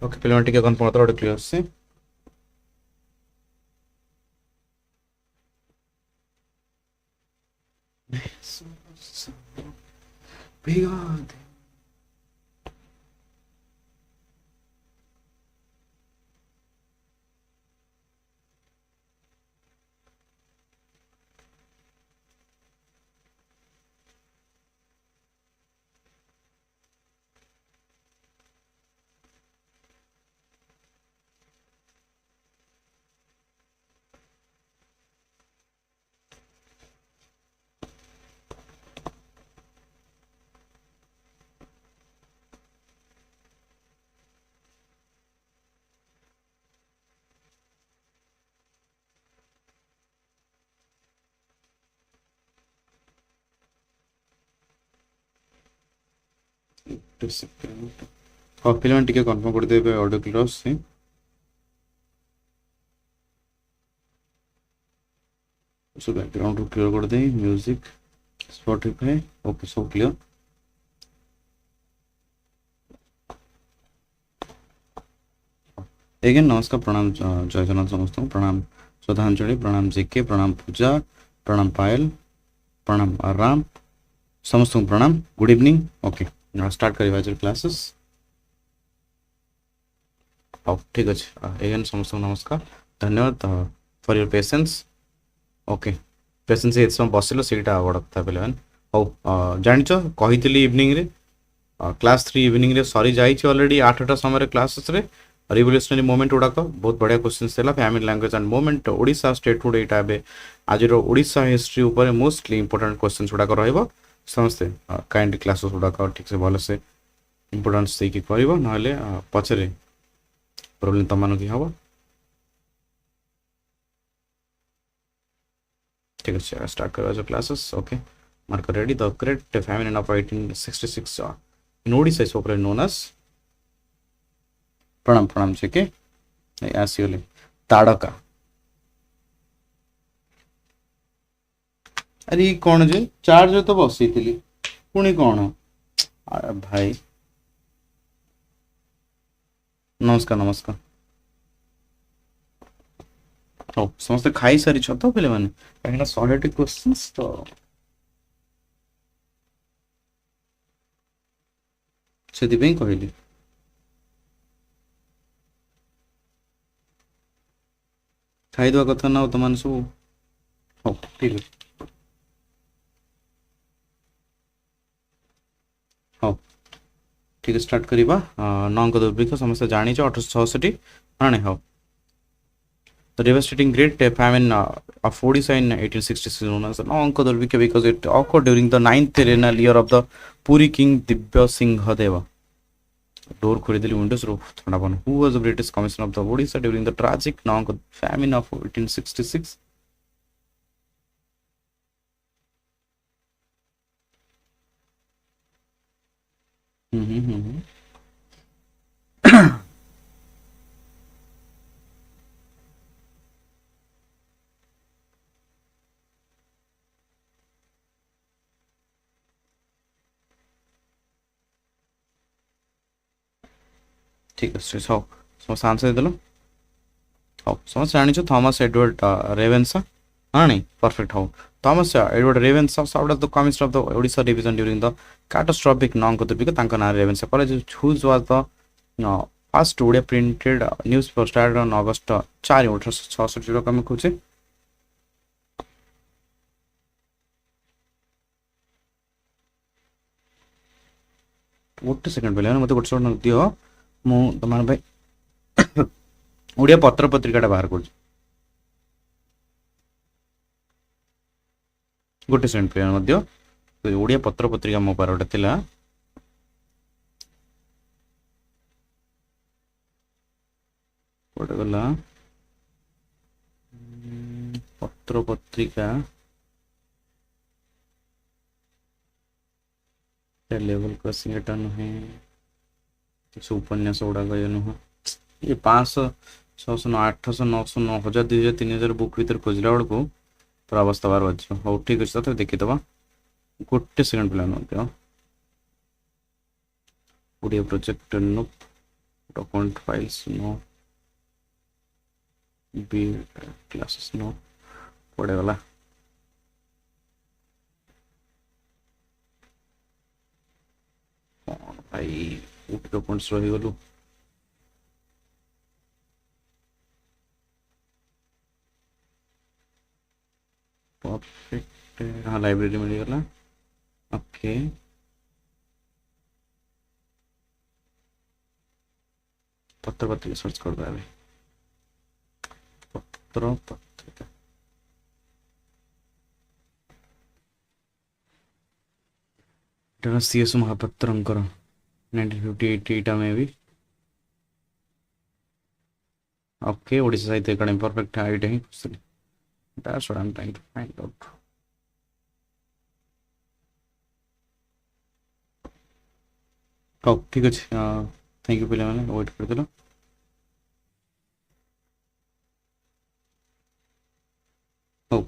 Okay पिलाने टिके confirm होता है क्लियर से हाँ पिलाने टिके कन्फर्म कर देबे ऑडियो क्लियर से सो बैकग्राउंड को क्लियर कर दे म्यूजिक स्पॉटिफाई ओके सब क्लियर एगेन नमस्कार प्रणाम जय जगन्नाथ समस्त प्रणाम श्रद्धांजलि प्रणाम जेके प्रणाम पूजा प्रणाम पायल प्रणाम राम समस्त प्रणाम गुड इवनिंग ओके स्टार्ट करिबा आज क्लासेस हाँ ठीक अच्छे एगेन समस्त नमस्कार धन्यवाद for your patience okay patience ये समय बसिल सीटा बड़ कथा पे हाँ जान कही इवनिंग रे क्लास 3 इवनिंग रे सरी जाइए ऑलरेडी 8टा समय क्लासेस रे रिवोल्यूशनरी मूवमेंट गुड़ाक बहुत बढ़िया क्वेश्चंस थिला family language and movement Odisha statehood एटा एबे आज ओडिशा हिस्ट्री ऊपर मोस्टली इंपोर्टेंट क्वेश्चंस गुड़ाक रहिबो समस्ते काइंड क्लासेस गुड़ाक ठीक से भल से इंपोर्टेंस देकी करिवो नहले पछरे प्रॉब्लम तमन की हबो ठीक है स्टार्ट करवा जो classes okay mark ready the great famine of 1866 in Odisha is popularly known as प्रणाम प्रणाम से के आसीगले ताड़का अरे कौन जे चार्ज तो बसई थी पुणी कौन भाई नमस्कार नमस्कार हाँ समस्त खाई सारी तो पे मैंने कहीं 100टी क्वेश्चंस तो से कहली खाईदवा कथा ना तुम सब हाँ ठीक है हाँ ठीक है स्टार्ट करवा नंक दुर्भिक्ष समस्त जानी 1866 हाँ हाँ The devastating Great Famine of Odisha in 1866 known as Na'Anka Durbhiksha because it occurred during the 9th regnal year of the Puri king Divya Singha Deva. Door खोलिदेली windows रो ठंडा बन. Who was the British commissioner of the Odisha during the tragic Na'Anka famine of 1866? ठीक है सब समस्त answer देदेल हाँ समस्त जानी Thomas Edward Ravenshaw हाँ नहीं परफेक्ट हाँ Thomas Edward Ravenshaw served as the commissioner of the Odisha division during the catastrophic नॉंक दुर्भिक्ष तांका नाम Ravenshaw college whose was the first Odia printed newspaper started on August 4 1866 कम खोजे गोटे सेकेंड पे मत गोटे शॉट दियो मु तुम भाई ओडिया पत्र पत्रिका बाहर कर गोटे सेकेंड पे ओडिया पत्र पत्रिका मो पार गोटे थिला गोटे गला पत्र पत्रिका लेवल क्रॉसिंग एटा नुहे उपन्यास गुड़ाक ये नुह ये 500 600 800 900 9000 2000 3000 बुक भर खोजला बेलू पूरा अवस्था बार बाज हाँ ठीक अच्छे तो देखीदे गोटे सेकेंड पे Odia project document files no, B classes no, whatever. भाई डॉक्यूमेंट्स रहीगलु परफेक्ट हाँ लाइब्रेरी मिलगला ओके पत्र पत्रिका सर्च कर पाए पत्र पत्रिका सीएस महापात्रंकर 1958 ईटा में भी ओके ओडिशा साहित्य अकादमी परफेक्ट आईटा ही question that's what I'm trying to find out oh ठीक अछि थैंक यू पिले माने वेट कर देलो oh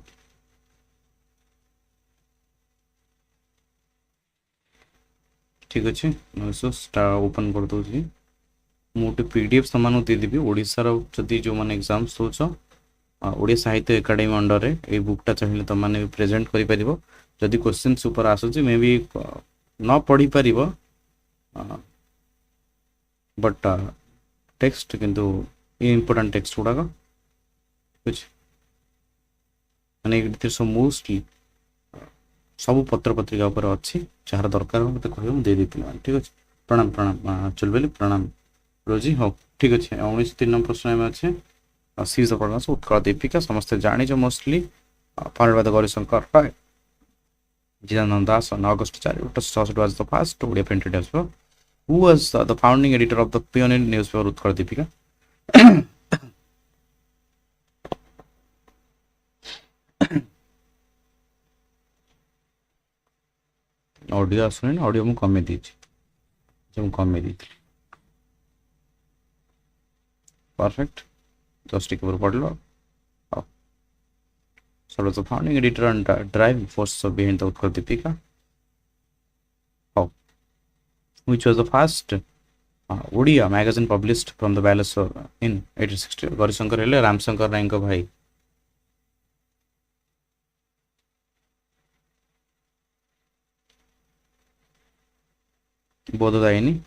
ठीक अच्छे सो ओपन कर दूसरी मुझे पीडीएफ सामान देदेवि ओडिशार जदि जो मैंने एग्जाम्स दोच ओडिया साहित्य एकाडेमी अंडर ये बुकटा चाहिए तुम मैंने प्रेजेंट कर जदि क्वेश्चंस ऊपर आसूँ मे भी न पढ़ी पार बट टेक्स्ट किंतु इम्पोर्टेंट टेक्स्ट गुड़ाक बुझे मैंने सब मोस्टली सब पत्र पत्रिका ऊपर अच्छी जार दरकार हो मत कह देदी पे ठीक अच्छे प्रणाम प्रणाम चल बोली प्रणाम रोजी हाँ ठीक अच्छे 19 नंबर प्रश्न में अच्छे सीज द प्रणाम उत्कल दीपिका समस्त जानी mostly founded by the Gaurishankar Ray Jidananda Das on August 4 1966 was the first Odia printed newspaper who was the founding editor of the pioneer newspaper Utkal Dipika audio आसुनी ऑडियो मु कमे दीची कमे दी परफेक्ट जस्ट टिक ऊपर पढ़ लो so the founding editor and driving force behind the Utkal Dipika which was the first Odia magazine published from the Baleshwar in 1860 Gaurishankar हेले रामशंकर राय को भाई बोधदायिनी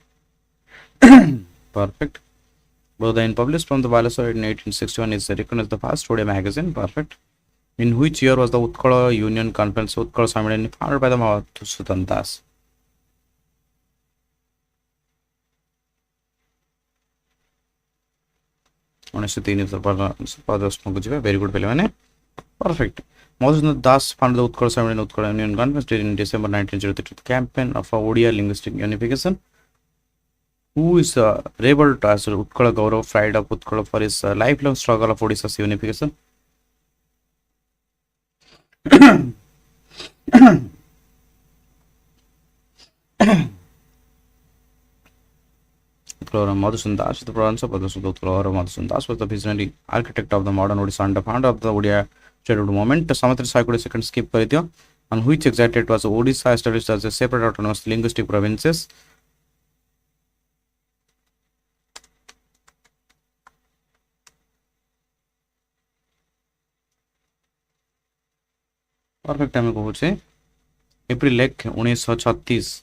perfect Bodhain published from the Balasore in 1861 is recognized the first Odia magazine perfect in which year was the Utkala Union Conference Utkala Sammelan founded by the Madhusudan Das 1903 very good pele mane perfect Madhusudan Das founded the Utkala Sammelan Utkala Union Conference in December 1903 campaign of Odia linguistic unification who is rebelled as Utkala Gaurav pride of Utkala for his lifelong struggle of Odisha's unification Madhusudan Das, the province of Madhusudan Das was the visionary architect of the modern Odisha and the founder of the Odia Statehood movement. Samatri Sai second skip kar on which exact it was Odisha established as a separate autonomous linguistic provinces. Perfect time को पूछे अप्रैल 1 1936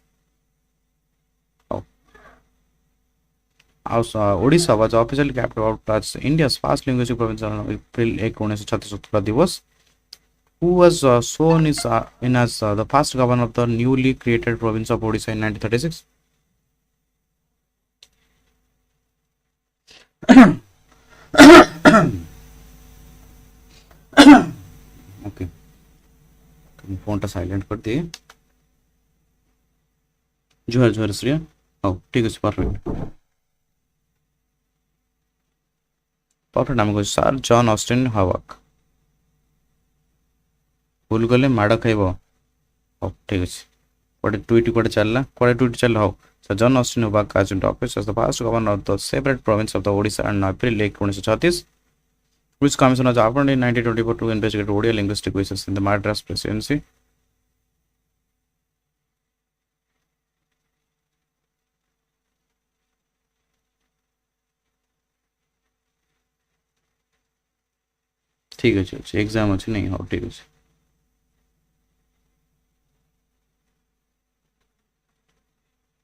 Odisha was officially capital as India's first linguistic province on April 1 1936 Uttkala Divas who was sworn in as the first governor of the newly created province of Odisha in 1936 okay phone टा silent कर दिए जोहर जोहर श्रेया हाँ ठीक है perfect perfect नाम कह sir John Austin हवाक भूल गले माड़ खाइब हाँ ठीक अच्छे कड़े ट्वीट कड़े चलला कड़े ट्वीट चल हाँ सर जॉन ऑस्टिन हवाक आज office as the first governor of the separate province of the Odisha and April 1 1936 which commission was appointed in 1924 to investigate Odia linguistic issues in the Madras presidency. ठीक अच्छे exam अच्छे नहीं हाँ ठीक अच्छे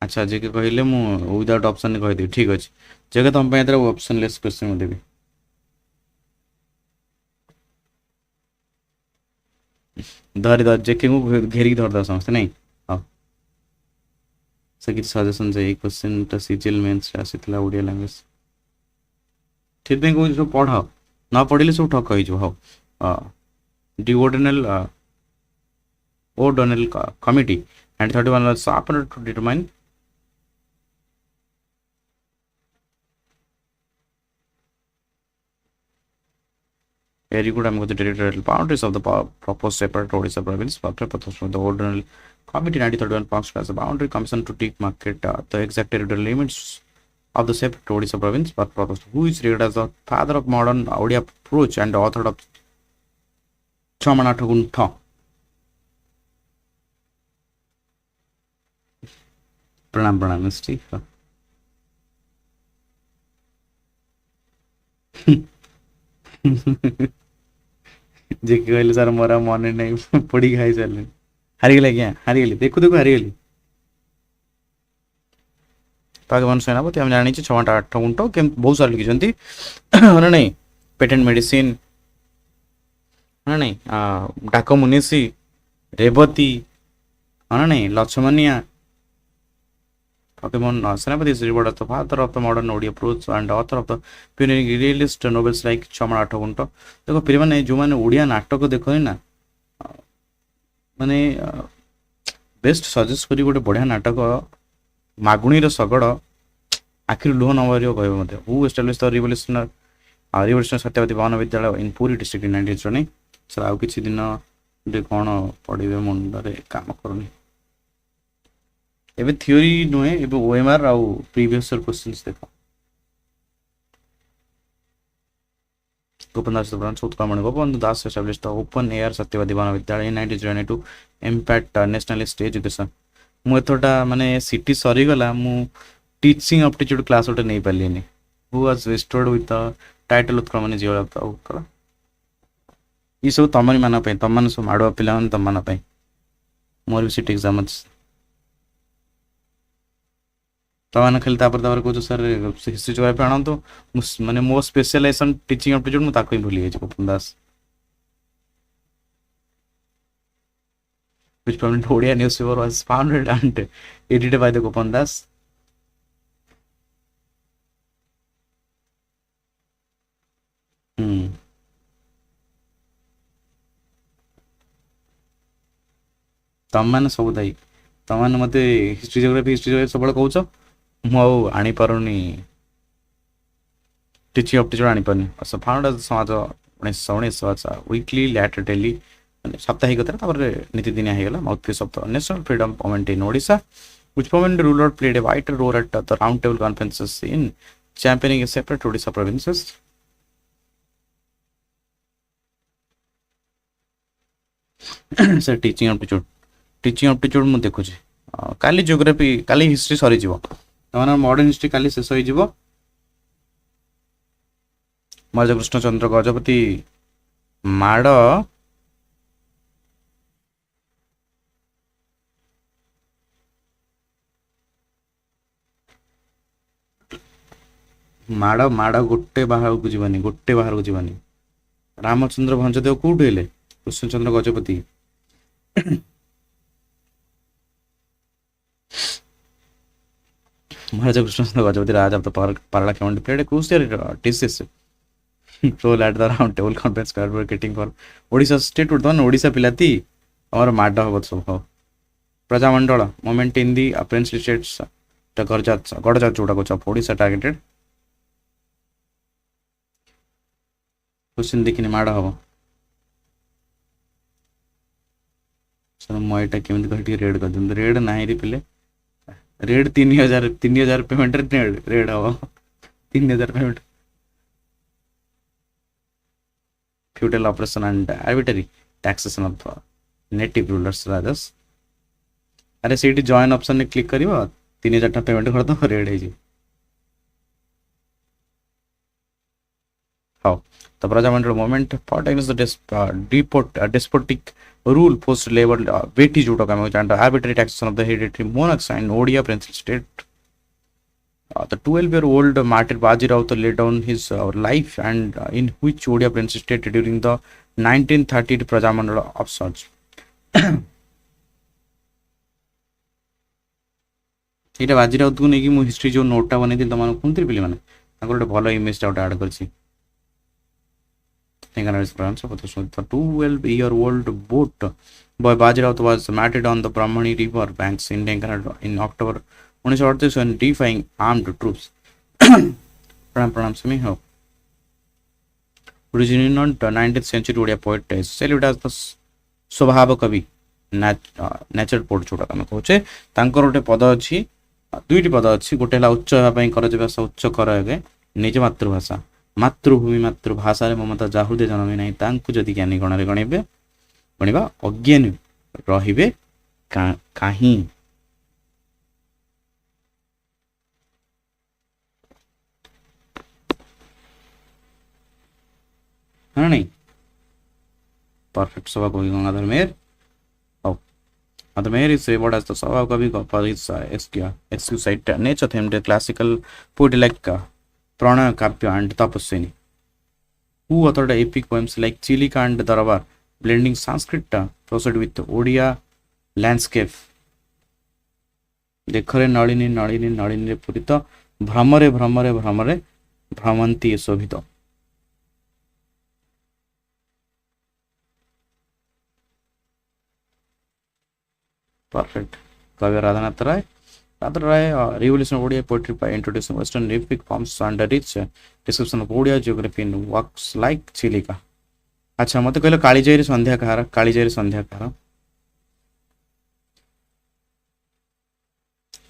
अच्छा जे के कहले मु विदाउट ऑप्शन कह देबी ठीक अच्छे जे तुम ऑप्शन लेस क्वेश्चन देवी धरी धर जे के घेरिक धरद समस्ते नहीं हाँ से किसी सजेशन चाहिए क्वेश्चन टा सीजीएल मेंस रे आसीतला ओडिया लैंग्वेज ठीक पे को पढ़ ना पढ़िले सब ठक हो हाँ डिओर्डिनल ordinal committee and 31 was appointed to determine very good I'm going to territorial boundaries of the proposed separate Odisha province after proposed the ordinal committee 1931 functioned as a boundary commission to take market the exact territorial limits of the separate Odisha province but proposed who is regarded as the father of modern Odia approach and author of Chamanathaguntha प्रणाम मिस्टी जे कहले sir मोरा मन नहीं पड़ी खाई सारे हारीगले क्या हारीगली देखु देखु हारीगली पागवान सेनापति आम जानी 6-8 गुंट के बहुत सारे लिखिं ना नहीं पेटेंट मेडिसिन ना नहीं डाक मुनिसी रेवती ना नहीं लक्ष्मणिया Pokemon Senapati is rewarded as the father of the modern Odia approach and author of the pioneering realist novels like Chamara Attagunta. देखो फिर मैंने जो मैंने ओडिया नाटक देखो ना माने बेस्ट सजेस्ट करी गोटे बढ़िया नाटक मागुणी शगड़ आखिर लुह नंबर कह हु एस्टाब्लिश द रिवोल्यूशनरी सत्यवादी भवन विद्यालय इन पूरी डिस्ट्रिक्ट इन 1920 सर आउ किछि दिन कौन पढ़े मुंडे काम करूनी एबे थ्योरी नुहे एबे ओएमआर आउ प्रीवियस ईयर क्वेश्चंस देखो गोपनदास ब्रांच Utkalmani Gopabandhu Das established the open air Satyabadi Bhavan Vidyalaya in 1902 impact national state education मु एथोटा माने सिटी सरी गला मु टीचिंग एप्टीट्यूड क्लास ओटे नै पालिनी who was restored with the title Utkalmani जीवन उत्कल ई सब तमरी मान पे तमन सब माडवा पिला तम मान पे मोर भी सिटी एग्जाम तमान खाली कह सर हिस्ट्री जोग्राफी आना तो माने मो स्पेशलाइजेशन टीचिंग एप्टीट्यूड मु ताको ही भूली गई गोपन दास which prominent Odia newspaper was founded and edited by the गोपन दास तम मैंने सब दायी तम मत हिस्ट्री जोग्राफी सब कौच मु आनी पारुनी टीचिंग एप्टीट्यूड आनी पारनी फाउंड एज समाज 1919 वीकली लेटर डेली साप्ताहिक नीतिदिनिया होगा mouthpiece of the national freedom movement in Odisha which movement ruler played a vital role at the round table conferences in championing a separate Odisha provinces सर teaching aptitude मु देखुची काली geography काली history सरी जीवो Tamar modern history काली शेष होई जीवो महाराजा कृष्णचंद्र गजपति माड़ माड़ माड़ गोटे बाहर को जीवानी गोटे बाहर को जीवानी रामचंद्र भंजदेव कोउठ हेले कृष्णचंद्र गजपति महाराजा कृष्णचंद्र गजपति राजा of the Parliament played a crucial thesis role at the round table conference advocating for Odisha Statehood तो ओडिशा पिलाती और माड हबत सब हो Prajamandal movement in the princely states Garjat जोड़ा को चप ओडिशा टार्गेटेड क्वेश्चन देखिने माड हबो सर मोइटा केमिति घटी रेड कर दिन रेड नाही रे पिले रेड 3000 पेमेंट रेड हवा 3000 payment feudal operation and arbitrary taxation of native rulers राजस अरे सीटी जॉइन ऑप्शन ने क्लिक करिवो 3000 पेमेंट कर दो रेड है जी हाँ तो Prajamandal movement fought against the despotic rule post labor बेटी जोटा काम जानता arbitrary taxation of the hereditary monarchs and Odia princely state. The 12-year-old martyr Baji Rao laid down his life and in which Odia princely state during the 1930 Prajamandala upsurge. ଏଇଟା ବାଜି ରାଉତକୁ ନେଇକି ମୁଁ history ଯୋଉ ନୋଟଟା ବନେଇଥିଲି ତମମାନଙ୍କୁ କୁହନ୍ତି ପିଲି ମାନେ ତାଙ୍କର ଗୋଟେ ଭଲ ଇମେଜଟା ଗୋଟେ ଆଡ୍ କରିଛି The 12-year-old boat boy Baji Raut was martyred on the Brahmani river banks in Na'Anka in October 1938 when defying armed troops. Pranam Sami ho. Originated 19th century Odia poet is celebrated as the Swabhava Kavi natural poet जोटा ଆମେ କହୁଛେ ତାଙ୍କର ଗୋଟେ ପଦ ଅଛି ଦୁଇଟି ପଦ ଅଛି ଗୋଟେ ହେଲା ଉଚ୍ଚ ହେବା ପାଇଁ କରାଯିବା ଉଚ୍ଚ କର ଏବେ ନିଜ ମାତୃଭାଷା ମାତୃଭୂମି ମାତୃଭାଷାରେ ମମତା ଯାହୃଦେ ଜନମି ନାହିଁ ତାଙ୍କୁ ଯଦି ଜ୍ଞାନୀ ଗଣରେ ଗଣିବେ ଗଣିବା ଅଜ୍ଞାନୀ ରହିବେ କାହିଁ ହଁ ନାଇଁ परफेक्ट सभा कवि गंगाधर मेहर The mayor is favored as the Sabha Kavi for his exquisite nature themed classical poetry like Pranaya Kavya and Tapaswini, who authored epic poems like Chilika and Darabar, blending Sanskrit prosody with Odia landscape. देखरे Nalini Nalini Nalini पूरित भ्रमरे भ्रमरे भ्रमरे Bhramanti Shobhit. Perfect. Kavya Radhanath Ray. Radhanath Ray revolution of Odia poetry by introducing Western epic forms and a rich description of Odia geography in works like Chilika. अच्छा मत कहलो कालीजयरी संध्या कहार कालीजयरी संध्या कहार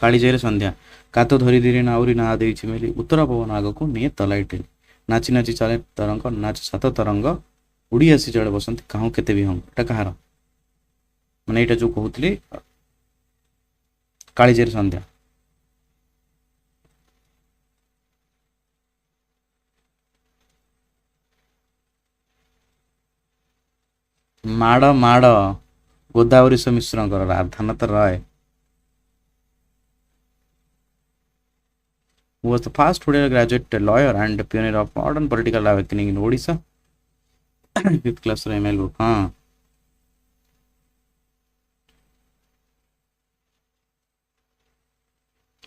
कालीजयरी संध्या कातो धरी धीरे नाउरी ना देई छिमेली उत्तर पवन आगको निये तलाइटे नाची नाची चले तरंग नाच सात तरंग उड़ी आसी जड़े बसंती काहू केते भी हम एटा कहार माने एटा जो कहउतली कालीजयरी संध्या माड़ माड़ गोदावरी मिश्र राधानाथ राय who was the first Odia graduate lawyer and pioneer of modern political awakening in Odisha. 5th class ML book. हाँ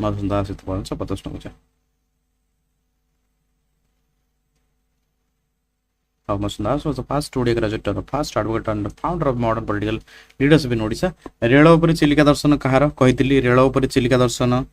मधुसूदन दास इतना पता मुझे Masudan Das was the first Odia graduate, the first advocate and the founder of modern political leadership in Odisha. Rail उपरि चिलिका दर्शन कहार कहितली rail उपरि चिलिका दर्शन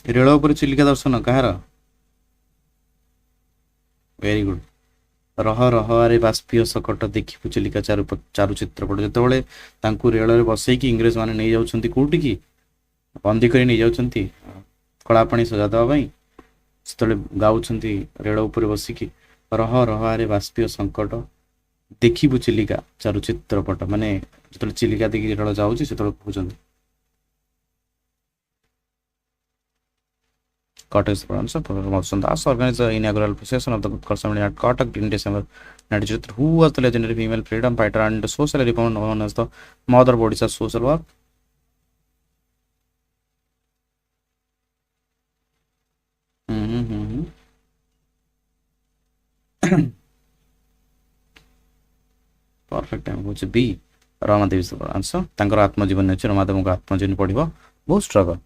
rail उपरि चिलिका दर्शन कहार very good रह रह आरे बाष्पीय सकट देखिबु चिलिका चारु चित्रपट जेतेबेले तांकु रेल रे बसैकी इंग्रेज माने नै जाउछंती कोठी की बंदी करी नै जाउछंती कଳାपाଣି सजा दवा पई सेतेबेले गाउछंती रेल उपरि बसिकी रह रह आरे बाष्पीय संकट देखिबु चिलिका चारु चित्रपट माने जेतेबेले चिलिका देखि रेल जाउची सेतेबेले कहउछंती Kotak sponsor Masudan Das organized the inaugural procession of the Conceptual at Kotak in December 1993. Who was the legendary female freedom fighter and social reformer known as the mother of Odisha social work? Perfect. Which B. Ramadevi is the answer. Tankar Atmajivan nature Ramadevi Atmajin पढ़िबो बहुत struggle.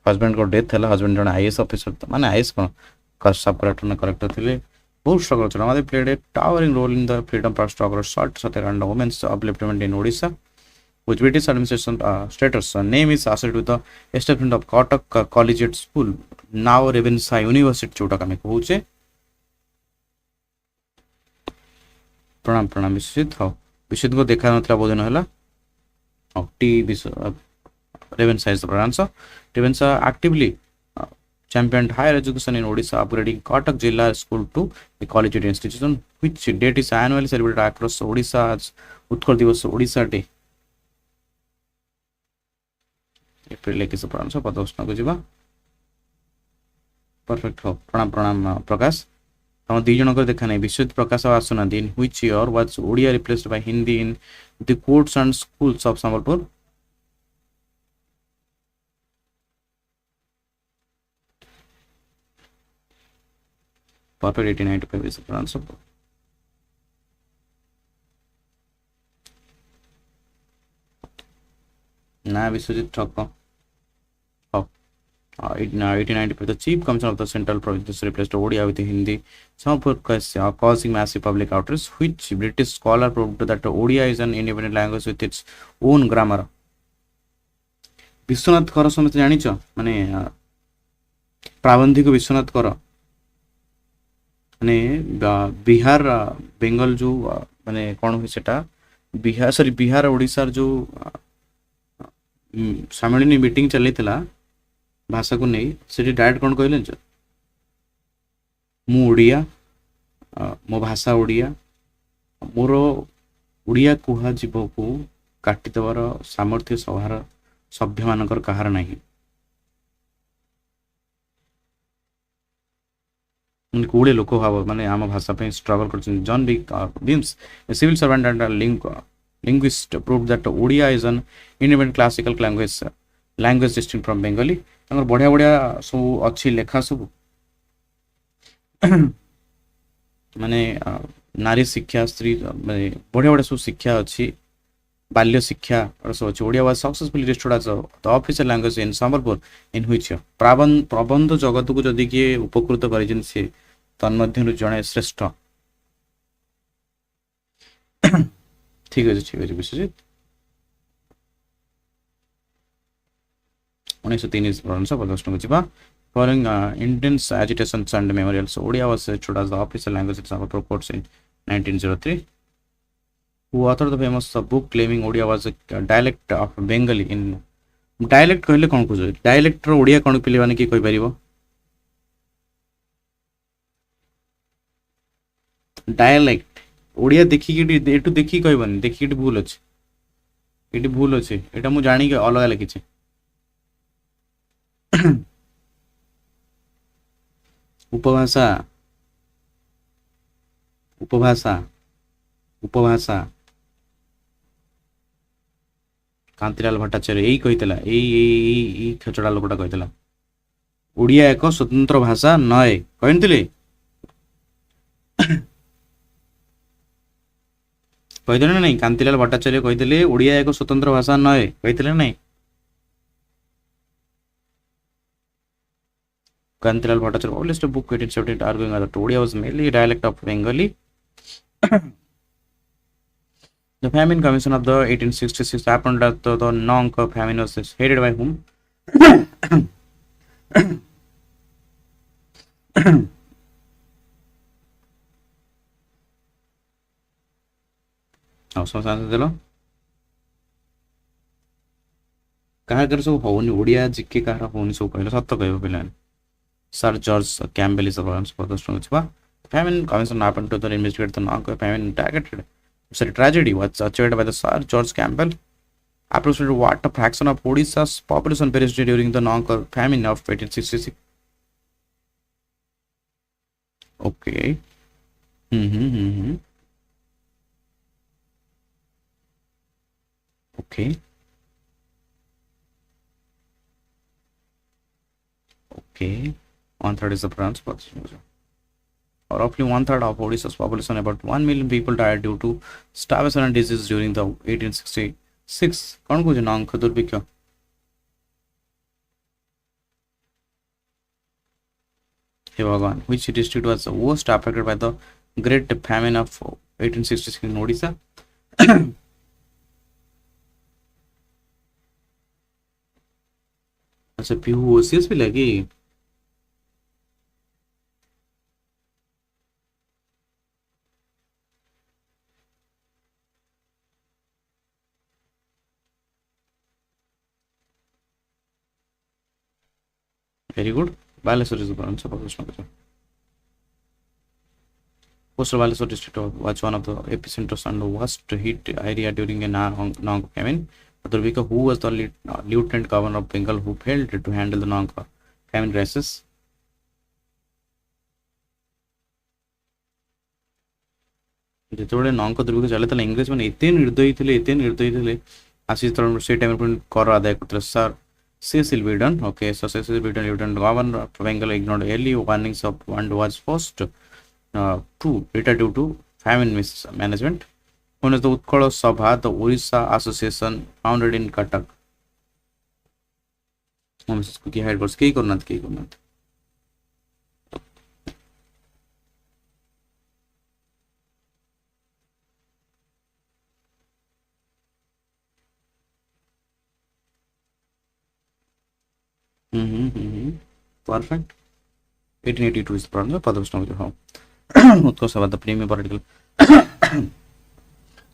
Husband को death है husband जन IAS officer माने IAS कोन सब collector ने collector थिले बहुत स्ट्रगल चला मादे played a towering role in the freedom fighter struggle शॉर्ट सतेर and women's upliftment in Odisha which British administration status name is associated with the establishment of Kotak Collegiate School now Ravenshaw University जोटा का मैं कहूचे प्रणाम प्रणाम विश्वजित हो विश्वजित को देखा नथिला बहुत दिन होला टी विश्व Revensa is the answer. Revensa actively championed higher education in Odisha, upgrading Katak Jilla School to a collegiate institution. Which date is annually celebrated across Odisha as Utkal Divas Odisha Day? April like is the answer. Padosna Gujiba. Perfect. Pranam Pranam Prakash. हम दी जन को देखा नहीं विश्वजित प्रकाश आसुना in which year was Odia replaced by Hindi in the courts and schools of Sambalpur Perfect 1895 is the answer. Na Vishwajit Thakur. 1895, the Chief Commissioner of the Central Province replaced Odia with Hindi, some causing massive public outrage. Which British scholar proved that Odia is an independent language with its own grammar? Vishwanath कर समस्त जानिछ माने प्राबंधिक विश्वनाथ कर माने बिहार बेंगल जो माने कौन हुई सेटा बिहार सॉरी बिहार ओडिशा जो सामने मीटिंग चली भाषा को नहीं से डायरेक्ट कौन कहले मु ओडिया मो भाषा ओडिया मोर ओडिया कुहा जीव को काटिदेवार सामर्थ्य सभार सभ्य मानकर कहार नहीं कोड़े लोक भाव माने आम भाषा पे स्ट्रगल कर John Beames a civil servant and linguist proved that Odia is an independent classical language distinct from Bengali. तंगर बढ़िया बढ़िया सब अच्छी लेखा सब माने नारी शिक्षा स्त्री माने बढ़िया बढ़िया सब शिक्षा अच्छी बाल्य शिक्षा और सब अच्छी Odia was successfully restored as the official language in Sambalpur in which प्रबंध जगत को जदि किए उपकृत करिजन से तन्मध्यरु जणे श्रेष्ठ ठीक है Vishwajit 1903 is answer for those to following intense agitations and memorials Odia was issued as the official language in Singapore courts in 1903 who authored the famous book claiming Odia was a dialect of Bengali in dialect कहले कोन को dialect रो ओडिया कोन पिले माने की कोइ परिबो dialect Odia देखि कि एटु देखि कहबनी देखि कि भूल अछि एटि भूल अछि एटा मु जानि के अलग लिखि छै उपभाषा उपभाषा उपभाषा कांतिलाल भट्टाचार्य यही कहितला एई खचड़ा लोकटा कहितला ओडिया एक स्वतंत्र भाषा नय कहनथिले कहितले नहीं कांतिलाल भट्टाचार्य कहितले ओडिया एक स्वतंत्र भाषा नय कहितले नहीं Kantilal Bhattacharya published a book 1878 arguing that Odia was mainly a dialect of Bengali. The famine commission of the 1866 happened that the Na'Anka famine was headed by whom? कहा कर सब होनी ओडिया जिके कहा होनी सब कहले सत्य कहबो पिलान Sir George Campbell is the answer for the strong famine commission happened to the investigate the Na'Anka famine tragedy was achieved by the Sir George Campbell. Approximately what a fraction of Odisha's population perished during the Na'Anka famine of 1866. Okay. Okay. Okay. 1/3 is the branch, or roughly 1/3 of Odisha's population, about 1 million people died due to starvation and disease during the 1866. कौन कुछ Na'Anka Durbhiksha? Hey Bhagwan, which district was worst affected by the Great Famine of 1866 in Odisha? अच्छा Pihu OCS भी लगी Very good. Balesur is the correct answer for this question. Coastal Balesur district was one of the epicenters and worst hit area during a Na'Anka famine. Durbhiksha, who was the lieutenant governor of Bengal, who failed to handle the Na'Anka famine crisis. ଯେତେବେଳେ ନଅଙ୍କ ଦୁର୍ଭିକ୍ଷ ଚାଲିଥିଲା ଇଂରେଜ ମାନେ ଏତେ ନିର୍ଦ୍ଦୟୀ ଥିଲେ ଆସି ସେ ଟାଇମରେ ପୁଣି କର ଆଦାୟ କରୁଥିଲେ sir Cecil Beaton, okay, so Cecil Beaton, Lieutenant Governor of Bengal, ignored early warnings of and was forced to retire due to famine mismanagement. One is the Utkala Sabha, the Odisha Association, founded in Cuttack. Mrs. Cookie Head was cake or not cake or not. Perfect. 1882 is the problem. Padavishnu how Utkala Sabha, the premium political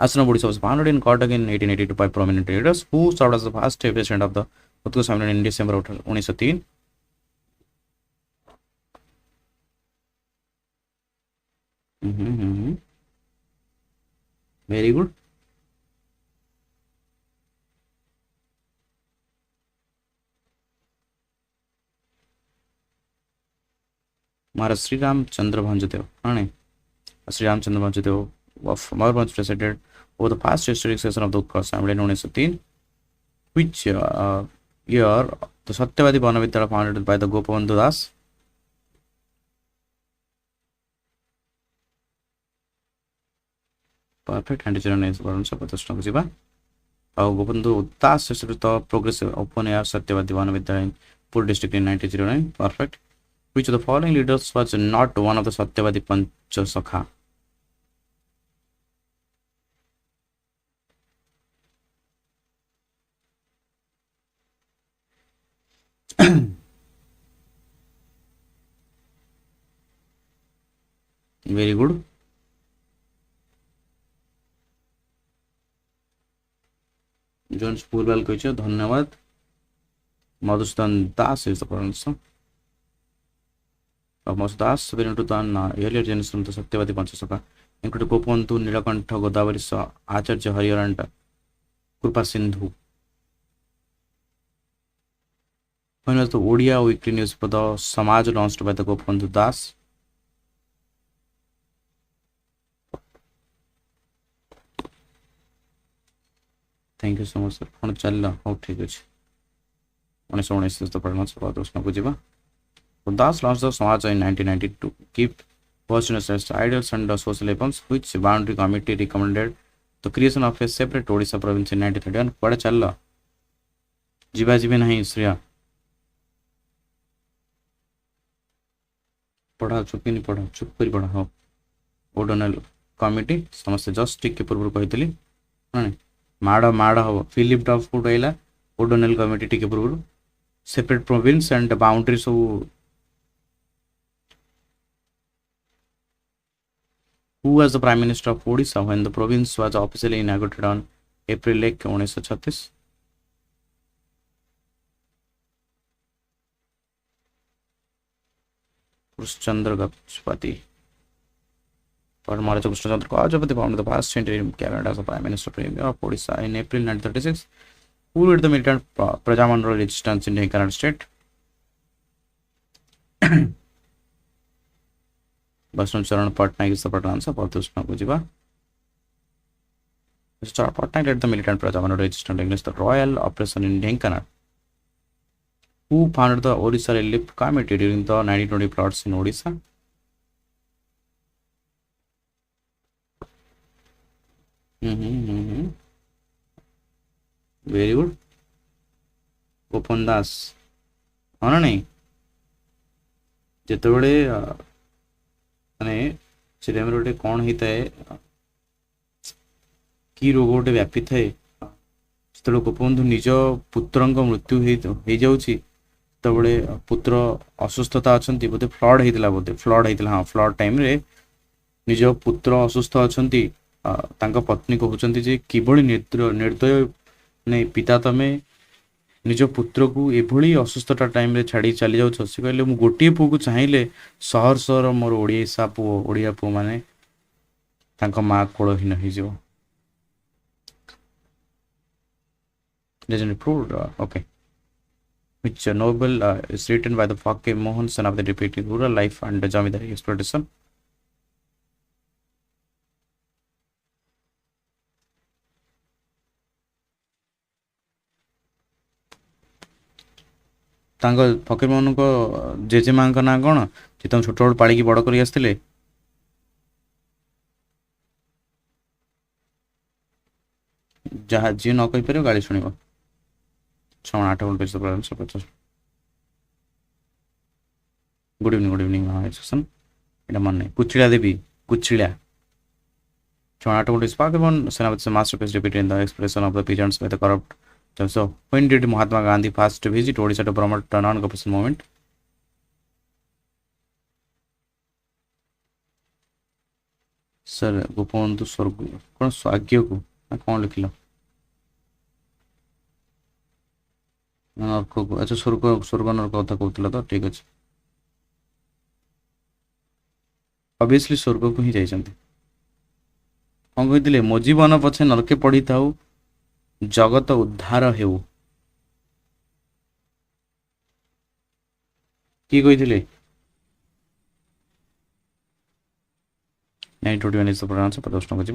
Asana Odisha was founded in Cuttack in 1882 by prominent leaders who served as the first president of the Utkala Sabha in December 1903. Very good. Maharaj Sri Ramchandra Bhanjadev, Sri Ramchandra Bhanjadev of Maharaj presided over the past historic session of the Utkal Assembly in 1913, which year the Satyavadi Banavidyalaya founded by the Gopabandhu Das. Perfect. And teacher is Varun Sapatashna Ziba. Gopabandhu Das started the progressive open air Satyavadi Banavidyalaya in Pur district in 1909. Perfect. Which of the following leaders was not one of the Satyavadi Panchasakha? Very good. Jones Purwal Koicha, Dhanyavad. Madhusudan Das is the pronunciation. Most Das were into the earlier generation of the Satyavadi Panchasakha, including Gopabandhu, Nilakantha, Godavari, Acharya Hariyar, and Krupa Sindhu. When was the Odia weekly newspaper Samaj launched by the Gopabandhu Das? Thank you so much, sir. On Challa, how take it? On his own is the pronunciation of those Nakujiba. Das launched the Samaj in 1992 to keep personalized ideals and social events, which boundary committee recommended the creation of a separate Odisha province in 1931. Pada challa jiba nahi Shreya पढ़ा चुप नहीं पढ़ा चुप कर पढ़ा हो O'Donnell committee समस्त just टिके पूर्व कही माड़ माड़ हम फिलिप डफ को कहला ओडोनल कमिटी टिके पूर्व सेपरेट प्रोविंस एंड बाउंड्री सब who was the Prime Minister of Odisha when the province was officially inaugurated on April 1, 1936? Krishchandra Gajapati. Maharaja Krishchandra Gajapati founded the past interim cabinet as the Prime Minister of Odisha in April 1936. Who led the militant Prajamandaral resistance in Na'Anka state? Basant Charan Patnaik is the proper answer for this. Mr. Patnaik led the militant Prajamandaral resistance against the royal oppression in Na'Anka. Who founded the Odisha Relief Committee during the 1920 plots in Odisha? Very good. Gopan Das. हाँ नहीं जितेबले माने से time गोटे कौन होता है कि रोग गोटे व्यापी थाए जो गोपबंधु निज पुत्र मृत्यु हो जाऊँगी तबले पुत्र असुस्थता अच्छा बोधे फ्लड होता बोधे फ्लड होता हाँ फ्लड टाइम रे निज पुत्र असुस्थ अच्छा पत्नी कहते कि निर्दय नहीं पिता तमें निज पुत्र को एभली असुस्थता टाइम रे छाड़ी चली जाऊ से कहले मु गोटे पुओ को चाहिए सहर सहर मोर ओडिशा पुओ ओडिया पुओ माने तांको माँ कोलहीन हो legend proved okay which novel is written by the Fakir Mohan son of the depicting rural life and the Jamidari exploitation तांको फकीर मोहन को जेजेमा ना कौन जे तुम छोट छोट पाड़ी बड़ कर आसते जहाँ जी न कही पार गाड़ी शुण 6-8 पेज गुड इवनिंग हाँ सेक्शन यहाँ मन नहीं कुचिड़ा देवी कुचिड़ा 6-8 is Pakistan Senapathi masterpiece repeated the expression of the peasants by the corrupt. So when did Mahatma Gandhi first visit Odisha to promote the non-corruption movement? Sir Gopabandhu स्वर्ग कौन आज्ञा को कौन लिखिल नर्क को अच्छा स्वर्ग स्वर्ग नर्क कथा कहूला तो ठीक अच्छे ऑब्वियसली स्वर्ग को ही जाइछन्ति कौन कही मो जीवन पछे नरके पढ़ी था जगत उद्धार हेउ कि कही 1921 is the pronunciation for the Gandhi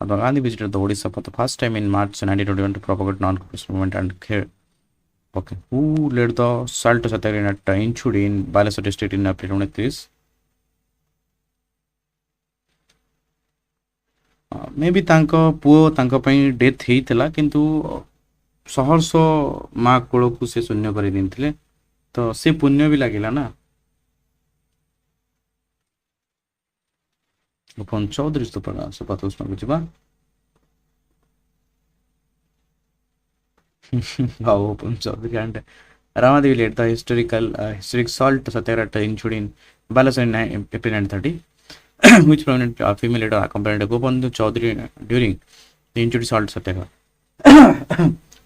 Gandhi visited the Odisha for the first time in March 1921 to propagate non-corruption movement and care. Okay, who led the salt satyagraha at Inchudi in Balasore district in April 1923? May be पुओ death होता किंतु सहर्ष माँ कोल को से शून्य कर तो से पुण्य भी लगे ना गोपन चौधरी तो पड़ा से पता उसमें कुछ गोपन Chaudhary and Ramadevi led the historic salt satyagraha in Chudin Balasore in April 1930 which prominent female leader accompanied Gopabandhu Chaudhary during the Inchudi salt satyagraha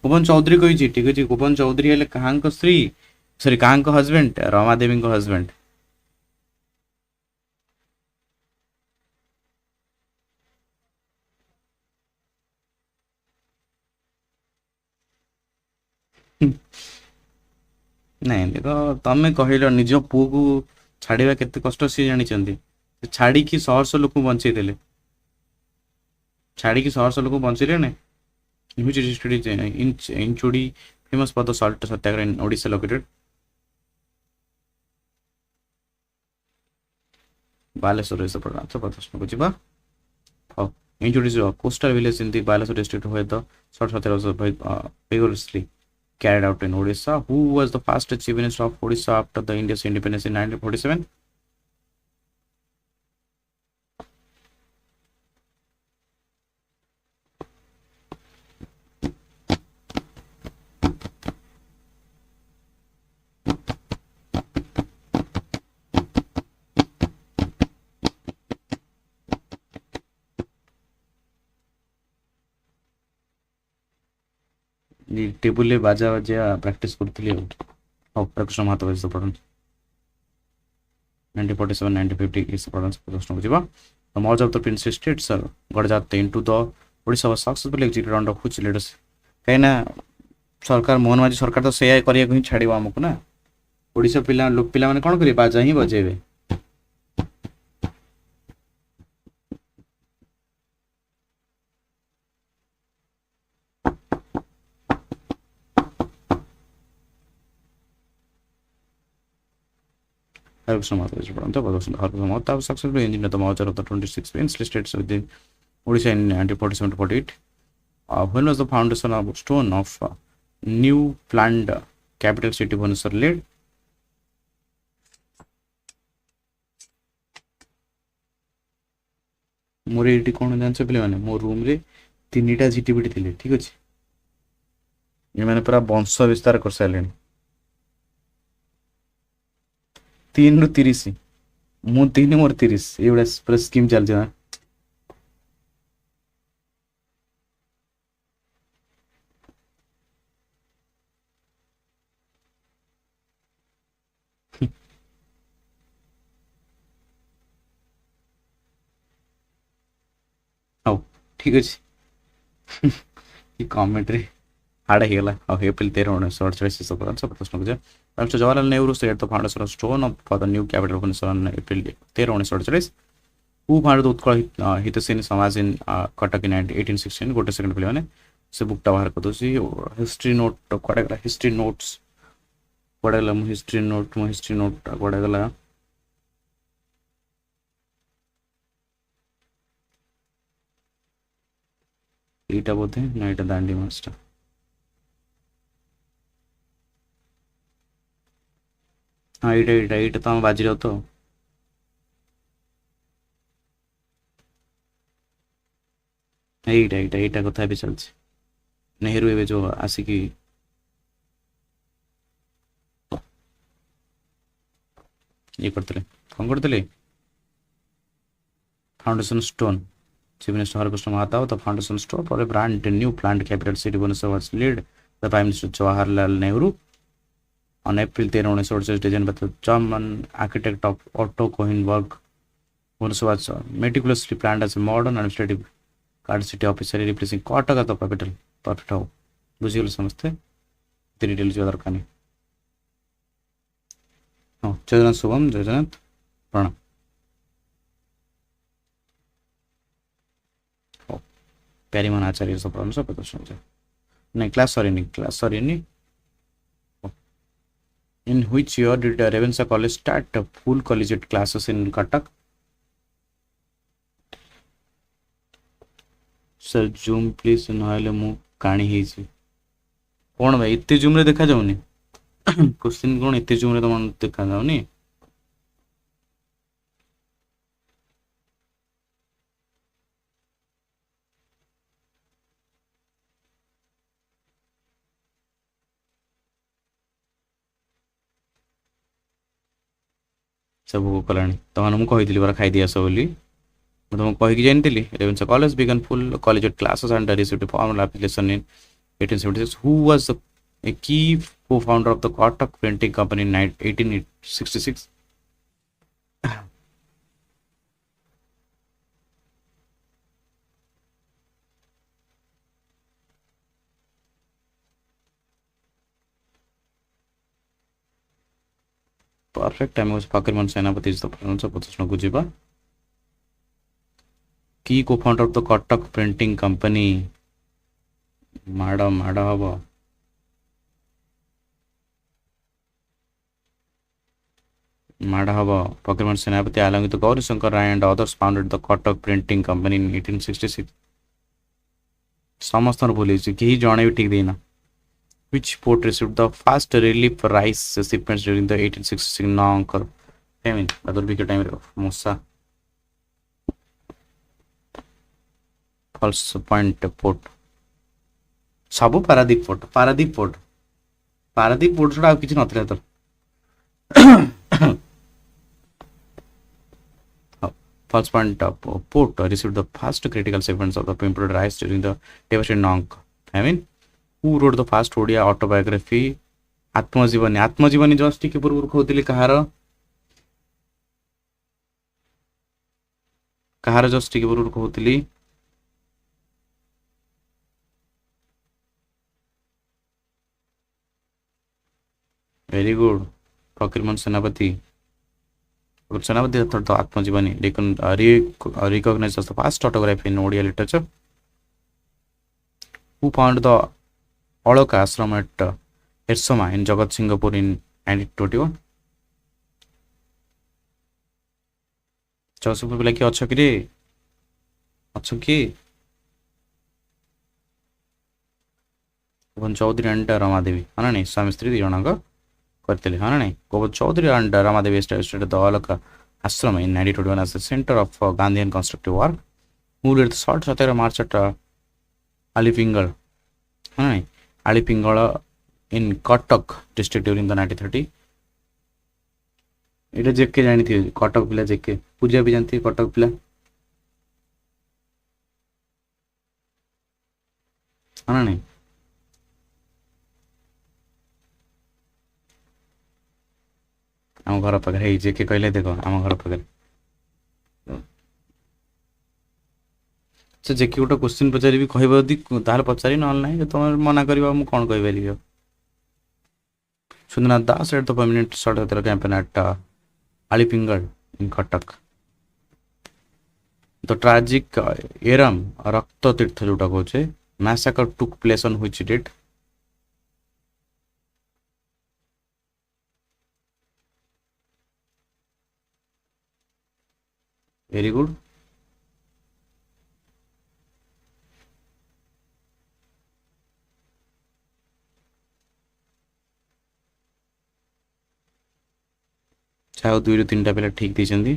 गोपन Chaudhary कही ठीक अच्छे गोपन चौधरी हेले कहाँ स्त्री सॉरी कहाँ हस्बैंड रमादेवी हस्बैंड नहीं देख तमें कहल निज पुओ को छाड़ा केते कष्ट सी जानी छाड़ी सहर्ष लोक बंचेदेले छाड़ी सहर्ष लोक बंचेले ना which district is in Chudi famous for the salt satyagraha in Odisha located Balasore is the program so प्रश्न को जिबा oh Inchudi is a coastal village in the Balasore district where the salt satyagraha was vigorously carried out in Odisha. Who was the first chief minister of Odisha after the India's independence in 1947? Table बाजा बाजा practice करथली प्रकृष्ण Mahato is the पढ़न 1947 1950 is the पढ़न प्रश्न को जिबा the merger of the prince state सर Garjat into the Odisha was successful executed under which leaders कहिना सरकार मोहन माझी सरकार तो सेया करिया को ही छाड़िबा हमको ना ओडिशा पिला लोक पिला माने कोन करिए बाजा ही बजेबे successfully engineered the merger of the 26 princely states within Odisha in 1947 to 48. When was the foundation of stone of new planned capital city Bhubaneswar laid? मोर ये कौन जान पे मैंने मो रूम रे 3टा झिटिपिटी थे ठीक अच्छे ये मैंने पूरा वंश विस्तार कर सारे 3 ରୁ 30 ମୁଁ 3 ମୋର 30 ଏଇଗୁଡ଼ା ପୁରା ସ୍କିମ୍ ଚାଲିଛି ନା ठीक अच्छे कि कमेंट्री हाड़ होगा एप्रिल 13, 1948 प्रश्न को Jawaharlal Nehru set the foundation stone for the new capital of nation April 13, 1948 who founded the Utkal हितैषी समाज इन कटक इन 1816 गोटे सेकंड पे मैंने से बुकटा बाहर कर दूसरी हिस्ट्री नोट कड़े गला हिस्ट्री नोट्स कड़े गला हिस्ट्री नोट कड़े गला এইটা বোধে না এটা দান্ডি মাছটা হ্যাঁ এইটা তো আমার বাজিরাও তো এইটা কথা ଏବେ ଚାଲିଛି ନେହେରୁ ଏବେ ଯୋଉ ଆସିକି ଇଏ କରିଥିଲେ କ'ଣ କରିଥିଲେ foundation stone Chief Minister Harkrishna Mahatma, the foundation stone for a brand new planned capital city Bhubaneswar was led the Prime Minister Jawaharlal Nehru on April 13, 1946, designed by the German architect of Otto Kohenberg. Bhubaneswar was meticulously planned as a modern administrative guard city officer, replacing Kotak as the capital. Perfect. हो बुझिगल समझते detail जो दरकार नहीं हाँ जगन्नाथ शुभम जगन्नाथ प्रणाम प्यारीमान आचार्य सब प्रश्न सब प्रश्न नहीं क्लास सॉरी नहीं in which year did Ravensa College start full collegiate classes in Cuttack? Sir zoom please नहले मु काणी हेछि कोन भाई इत्ते जूम रे देखा जाउनी क्वेश्चन कोन इत्ते जूम रे त मन देखा जाउनी सब को कलानी तमन मु कहितली बरा खाइ दिया सब बोली मैं तुमको कहि जानती Ravensa College began full collegiate classes and received formal application in 1876. Who was a key co-founder of the Kotak printing company in 1866? Perfect. Time was Fakirman Senapati is the pronunciation of Gujiba. Key co-founder of the Kotak printing company. Madam Haba. Madhava, Fakirman Senapati, along with the Gauri Shankar Rai and others, founded the Kotak printing company in 1866. समस्त बोले कि जणे भी ठीक देना which port received the first relief rice shipments during the 1866 Na'Anka Famine Durbhiksha time of Musa false point port सब Paradip port छोड़ा किसी नथिला तो false point port received the first critical shipments of the imported rice during the devastating Na'Anka famine. Who wrote the first Odia autobiography? आत्मजीवनी just टिके पूर्व कहते कहार just टिके पूर्व कहते वेरी गुड फकीरमोहन सेनापति सेनापति तो आत्मजीवनी recognized as the first autography in Odia literature. Who founded the Aloka ashram at Ersoma in Jagat Singapore in 1921? चौसुपुर पिला कि अच्छ कि रे अच्छ कि गोपन चौधरी एंड रमादेवी हाँ नहीं स्वामी स्त्री दी जनक करते हाँ नहीं Gopan Chaudhary and Ramadevi established the Aloka ashram in 1921 as the center of Gandhian constructive work. Who led the short satire march at Alipingal हाँ नहीं Alipingala in Kotak district during the 1930. इटा जेके जानी थी कटक पिला जेके पूजा भी जानती कटक पिला हाँ नहीं आम घर पाखे जेके कहले देख आम घर पाखे से जेके गोटे क्वेश्चन पचारि कहब जदि ताहले पचारि नहले नाही तुम मना करबा मु कोन कहि परिबो Sundarnath Das at the permanent स्वाधीनता campaign at Alipingal in Cuttack. The tragic Eram Rakta Tirtha जोटा कहचे massacre took place on which date? Very good. चाहे 2 ରୁ 3ଟା ପିଲା ଠିକ ଦେଇଛନ୍ତି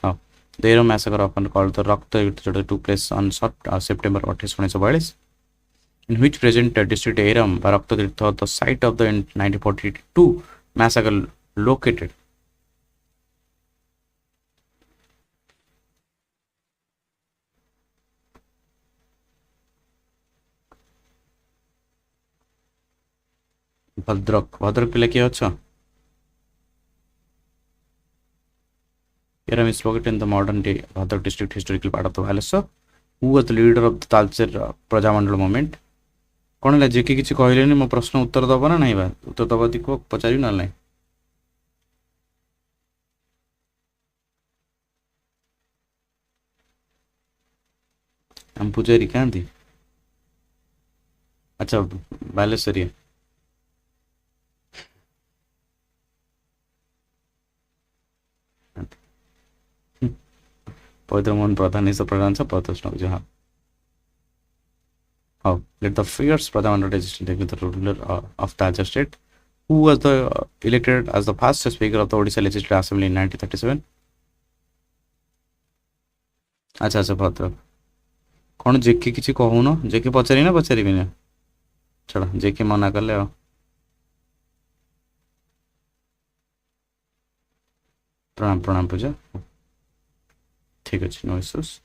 ହଁ the Eram massacre often called the Rakta Tirtha took place on September 28, 1942 in which present district Eram Rakta Tirtha the site of the 1942 massacre located. Bhadrak पिला किए अच्छा Eram is located in the modern day Bhadrak district historical part of the Baleshwar. Who was the leader of the Talcher Prajamandal movement? कौन है जेके किसी कहलेनी मो प्रश्न उत्तर दबो ना नहीं बा उत्तर दबो दिको पचारि ना नहीं हम पुजारी कांदी अच्छा बालेश्वरी पवित्र मोहन प्रधान is the प्रधान सा प्रश्न जो हाँ how let the fierce Pradhan resistant take the ruler of Talcher state who was the elected as the first speaker of the Odisha Legislative Assembly in 1937. अच्छा अच्छा भद्रक कौन जेके किसी कहू न जेके पचारि ना पचारि बिना छड़ा जेके मना कले प्रणाम पूजा ठीक अच्छे नो इश्यूज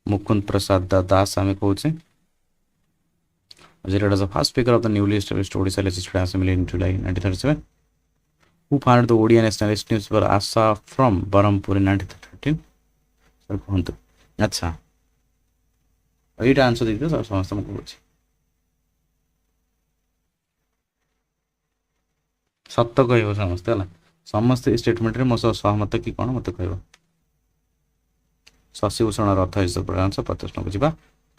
मुकुंद प्रसाद दास आम कहे the first speaker of the newly established Odisha Legislative Assembly in July 1937 who founded the Odia nationalist newspaper Asa from Berhampur in 1913 sir कहतु अच्छा ये आंसर दे सर समस्त कहूँ सत कह समस्ते है समस्ते स्टेटमेंट मो सहमत कि कौन मत कह शशिभूषण रथ इज द आंसर प्रश्न को जीवा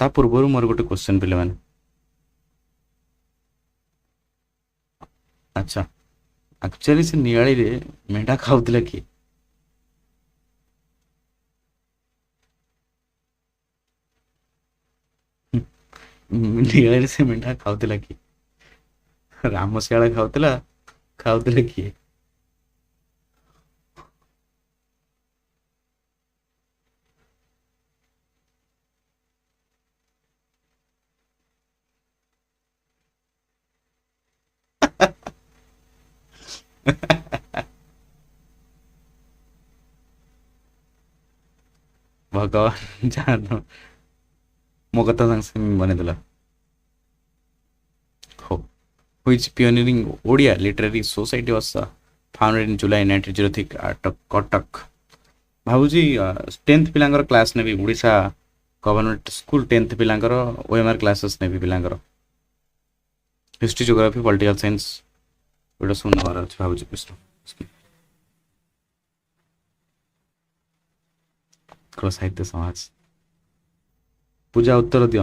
ता पूर्व मोर गोटे क्वेश्चन पे मैंने अच्छा एक्चुअली से नियाली रे मेढा खाउतले कि नियाली रे से मेढा खाउतला कि रामशियाला खाउतले कि भगवान जान मो कथा संग बनेदेला हो which pioneering Odia literary society was founded in July 1903 at Cuttack भाबुजी 10th पिलांगर क्लास नेबी ओडिशा गवर्नमेंट स्कूल 10th पिलांगर ओएमआर क्लासेस नेबी पिलांगर हिस्ट्री ज्योग्राफी पॉलिटिकल साइंस एटा सुन नवर अछि भाबुजी प्रश्न कला साहित्य समाज पूजा उत्तर दियो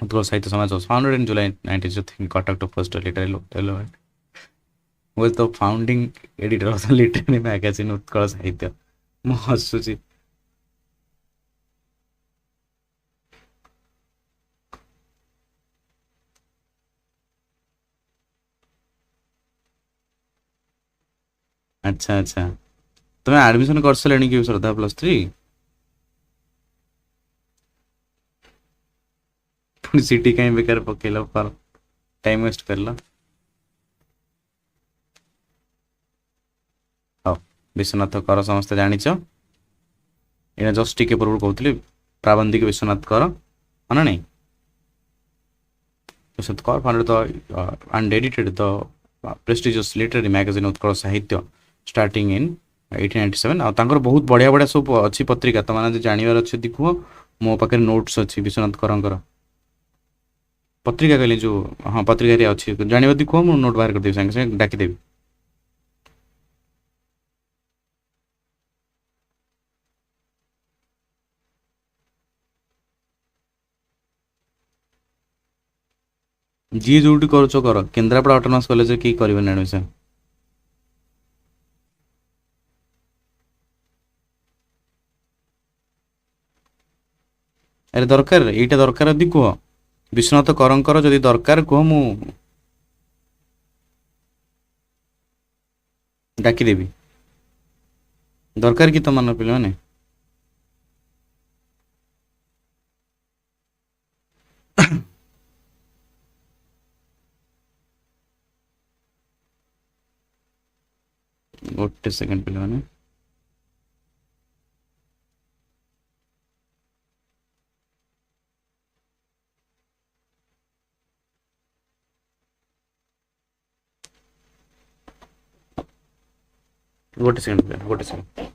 उत्कल साहित्य समाज was founded in July 1903 in Cuttack to first literary development was the founding editor of the literary magazine Utkal साहित्य म हसुची अच्छा अच्छा तुम्हें एडमिशन कर सलेनी कि श्रद्धा +3 पुणी सीटी कहीं बेकार पकेल पर टाइम वेस्ट करला हाँ विश्वनाथ कर समस्त जानिच ये जस्ट टिके पूर्व कहते प्राबंधिक विश्वनाथ कर हाँ ना नहीं विश्वनाथ कर founded the end edited the prestigious literary magazine Utkal साहित्य स्टार्टिंग इन 1897 आ तांकर बहुत बढ़िया बढ़िया सब अच्छी पत्रिका तो माने जानिबार अछि देखुओ मो पाखे नोट्स अछि विश्वनाथ करंकर पत्रिका कहले जो हाँ पत्रिका रे अछि जानिबा देखुओ मो नोट बाहर कर देबी संगे संगे डाकी देबी जी जोटी करूछ कर केन्द्रापड़ा ऑटोनॉमस कॉलेज की करबे एडमिशन अरे दरकार एटा दरकार यदि कह विश्वनाथ करंकर जदि दरकार कह मु डाकी देबी दरकार कि तुम मन पे माने गोटे सेकंड पे माने गोटे सेकंड पे गोटे सेकंड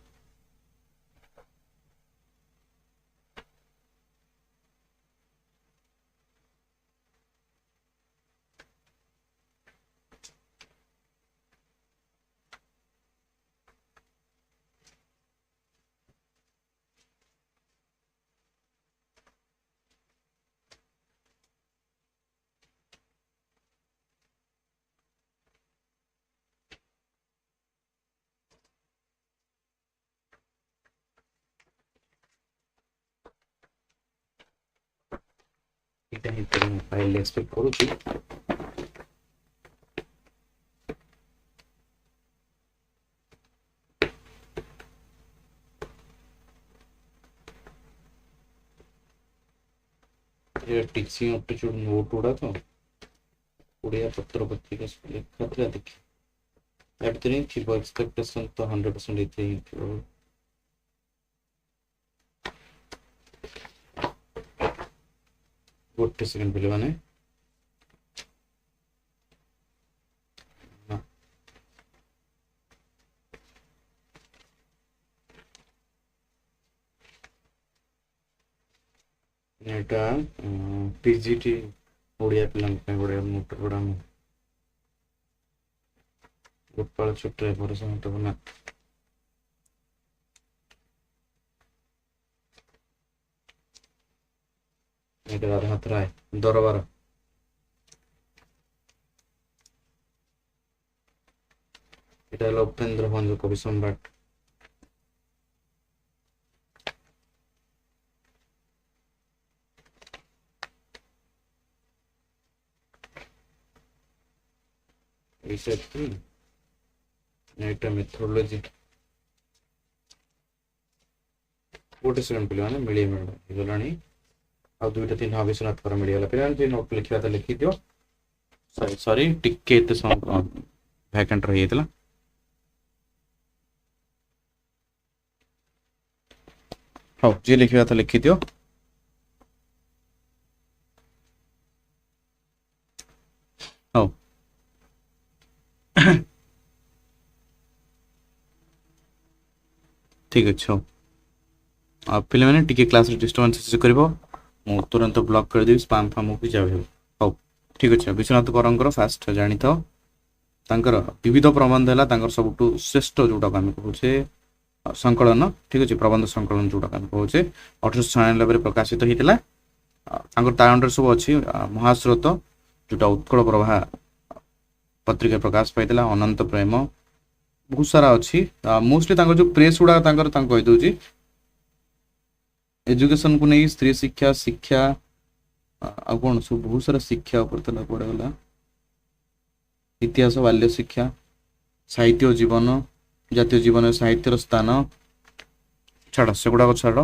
ଏଇଟା ହିଁ ତ ମୁଁ ଫାଇଲ୍ ଏକ୍ସପେକ୍ଟ କରୁଛି ये टीचिंग एप्टीट्यूड नोट गुड़ा तो ओडिया पत्र पत्रिका लेखा था देखि या भितर ହିଁ ଥିବ एक्सपेक्टेशन तो 100% ଏଥିରେ ହିଁ ଥିବ गोटे सेकंड पे माने एटा टीजीटी ओडिया पिलांग पे ओडिया मोटर गुड़ा गोपाल छोटे पर समट बना एटा राधानाथ राय दरबार एटा उपेंद्र भंज कवि सम्राट एटा मेथोडोलॉजी गोटे सेकंड पे माने मिली मिल गलानी आ दुईटा तीन हाँ विश्वनाथ कर मिलगला पे नोट लिखा था लिखी दियो सॉरी सॉरी टिके एते वैकेंट रही थला हां जे लिखा था लिखी दियो हां ठीक अच्छे हो आप पे मैंने टिके क्लास डिस्टर्बेंस करिवो मु तुरंत ब्लॉक कर देबी स्पैम फार्म भी जाबे हो ठीक अच्छे विश्वनाथ करंकर फास्ट जानी था तांकर विविध प्रबंध है तांकर सबुठु श्रेष्ठ जोटा आम कहे संकलन ठीक अच्छे प्रबंध संकलन जोटा आम कहे 1896 प्रकाशित होता ता अंडर सब अच्छी महास्रोत जोटा उत्कल प्रभा पत्रिका प्रकाश पाई अनंत प्रेम बहुत सारा अच्छी मोस्टली जो प्रेस गुड़ा कहीदे एजुकेशन को नहीं स्त्री शिक्षा शिक्षा आ कौन सब बहुत सारा शिक्षा पड़ेगा इतिहास बाल्य शिक्षा साहित्य जीवन जातीय जीवन साहित्यर स्थान छाड़ से गुड़ाक छाड़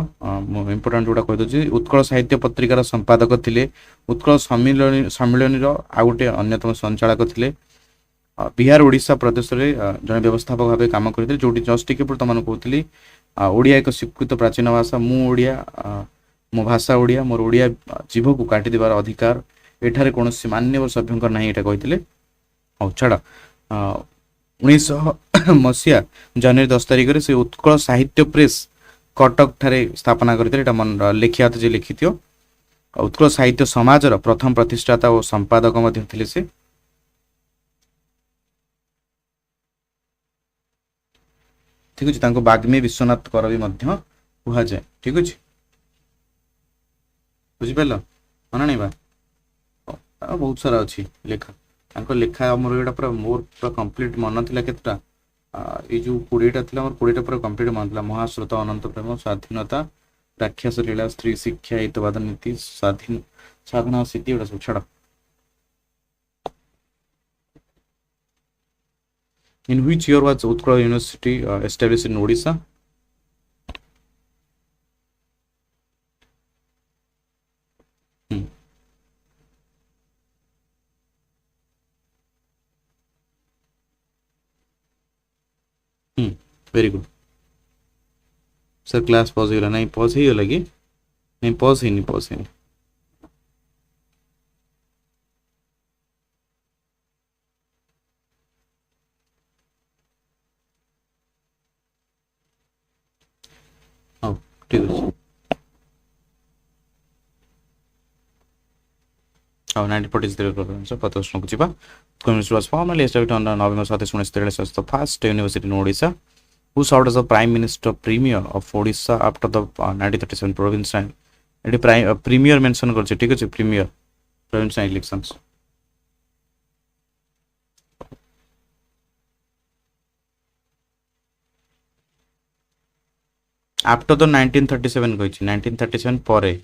इम्पोर्टाट जोड़ा कहीदे उत्कल साहित्य पत्रिकार संपादक थे उत्कल सम्मिलन आ गोटे अन्यतम संचालक थे बिहार ओडिशा प्रदेश में जन व्यवस्थापक भाव काम करते जो जस्ट टिके तुम कहती ओडिया एक स्वीकृत प्राचीन भाषा मु ओडिया मो भाषा ओडिया मोर ओडिया जीव को काटिदेवार अधिकार एठारे कौन मान्यवर सभ्यंकर ना यहाँ कहते हाँ छाड़ उन्नीस जनवरी 10 तारिख से उत्कल साहित्य प्रेस कटक ठारे स्थापना करते मन लिखिया जे लिखि उत्कल साहित्य समाजर प्रथम प्रतिष्ठाता और संपादक थे से ठीक अच्छे बाग्मी विश्वनाथ कर भी कह जाए ठीक अच्छे बुझिपार मन नहीं बा बहुत सारा अच्छी लेखा लेखा आमर यहाँ पूरा मोर पूरा कंप्लीट मन था केतटा ये जो 20टा थी मोर 20टा पूरा कंप्लीट मन था महाश्रोत अनंत प्रेम स्वाधीनता राक्षस लीला स्त्री शिक्षा हितवाद नीति स्वाधीन साधना स्थिति गुड़ा सब छाड़ इन which year was Utkal university established in Odisha very good sir class pause हो नहीं पॉज ही लगी नहीं पॉज ही नहीं पॉज ही नहीं हाँ ठीक है हाँ 1943 प्रदर्शन को जीवा Communist was formally established on November 1943 as the first university in Odisha, who served as the Prime Minister Premier of Odisha after the 1937 provincial Premier mention करछे ठीक है Premier provincial elections after the 1937 कहछि 1937 परे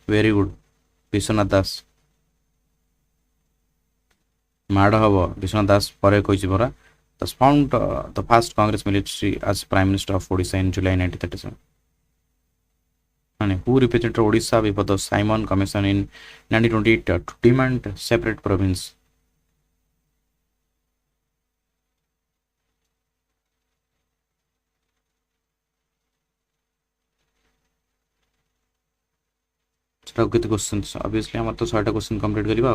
very good Vishwanath दास माड़ हम विश्वनाथ दास पर परा thus found the first Congress military as Prime Minister of Odisha in July 1937. And who represented Odisha before the Simon Commission in 1928 to demand separate province? Question obviously आम तो 100टा question complete करवा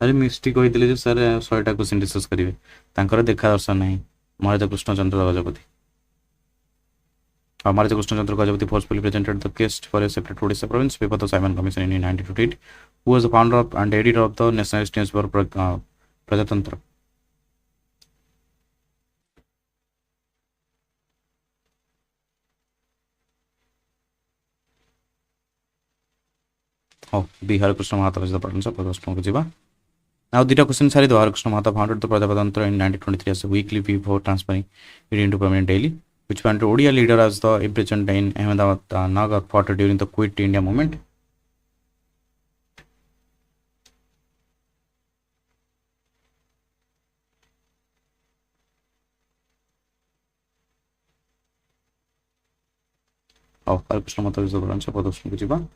अरे mistake होते sir 100टा question discuss करेंगे देखा दर्शन ना महाराजा कृष्णचंद्र गजपति महाराजा Krishnachandra Gajapati forcefully presented the case for a separate Odisha province before the Simon Commission in 1928, who was the founder of and editor of the nationalist newspaper Prajatantra. Oh, B. Harikrishna Mahatma is the partner of Prajatantra. Now, the question is Harikrishna Mahatma founded the Prajatantra in 1923 as a weekly before transferring it into permanent daily, which went to Odia leader as the imprisoned in Ahmedabad Nagar fought during the Quit India movement. Oh, Harikrishna Mahatma is the branch of Prajatantra.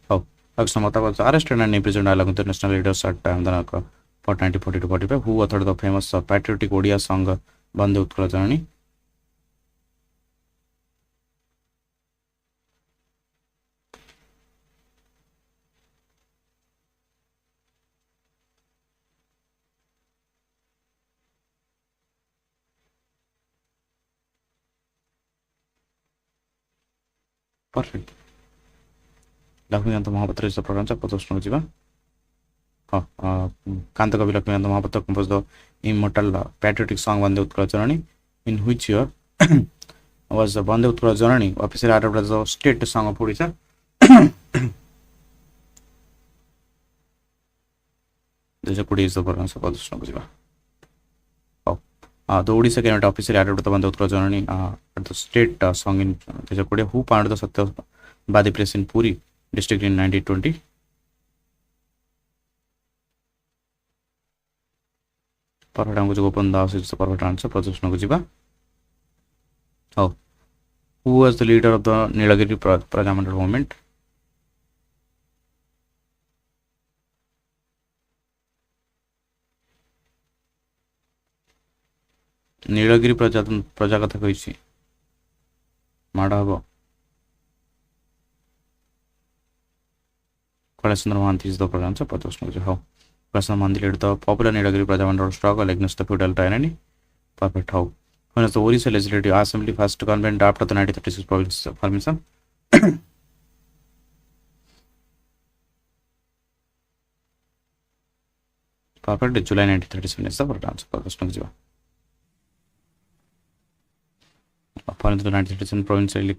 Oh, Harikrishna Mahatma was arrested and imprisoned along with the national leaders at Ahmedabad for 1940-45, who authored the famous patriotic Odia song Bande Utkala Janani. Perfect. Lakshmikanta Mahapatra is the province of Prajatantra. Kanta Kavi Lakshmikanta Mahapatra composed the immortal patriotic song Bande Utkala Janani, in which year was the Bande Utkala Janani officially adopted as the state song of Odisha. Dejakudi is the province of Prajatantra. The Odisha cabinet officially adopted the Bande Utkala Janani at the state song in Dejakudi, who founded the Satyavadi Press in Puri district in 1920. Perfect answer Gopan Das is the perfect answer. Prajatantra. Oh, who was the leader of the Nilagiri Prajamantal movement? Nilagiri Praja Katha Koichi. Madhava. Kalasundar Mahanti is the proper answer. How? Kalasundar Mahanti led the popular Nilagiri Prajamandaral struggle against the feudal tyranny. Perfect. How? When was the Odisha Legislative Assembly first convened after the 1936 province formation? Perfect. July 1937 is the correct answer. Following the 1937 provincial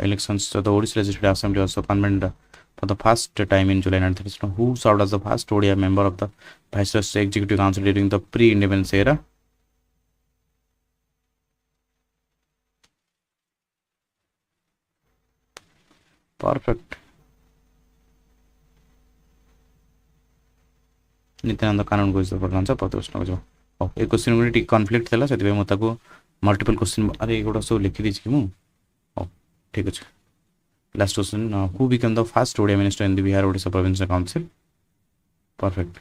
elections, the Odisha Legislative Assembly also convened for the first time in July 1937. Who served as the first Odia member of the Viceroy's Executive Council during the pre-independence era? Perfect. Nityananda Kanan goes the answer. A question में conflict थला सेति म ताको multiple question अरे एगोडा सब लिखि दिछि कि मु ठीक अछि. Last question, who became the first Odia minister in the Bihar Odisha Provincial Council? Perfect.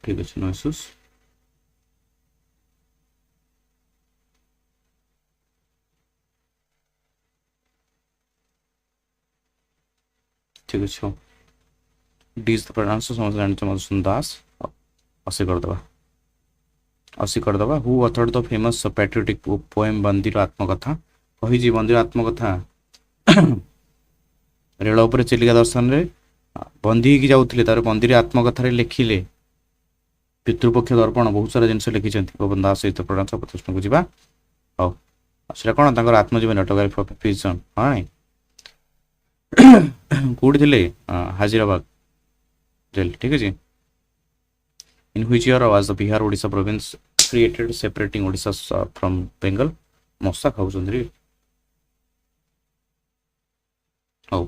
ठीक अछि, नो इश्यूज. ठीक अछि. D is the correct answer. समझ जानि मधुसूदन दास. असी कर दबा. Who authored the famous patriotic poem Bandira Atmakatha? कहि जी बंदीर आत्मकथा रेल उपर चिलिका दर्शन रे बंदी की जाउथिले तार बंदीर आत्मकथा रे लिखिले पितृपक्ष दर्पण बहुत सारा जिनस लिखिଛନ୍ତି गोविंद दास सहित प्रश्न प्रश्न को जीवा. हाउ सेटा कोन तांकर आत्मजीवन ऑटोग्राफी ऑफ प्रिजन हां कोड थिले हाजीराबाद जेल. ठीक अछि. In which year was the Bihar Odisha province created, separating Odisha from Bengal? मस्सा खाउछंद्री. How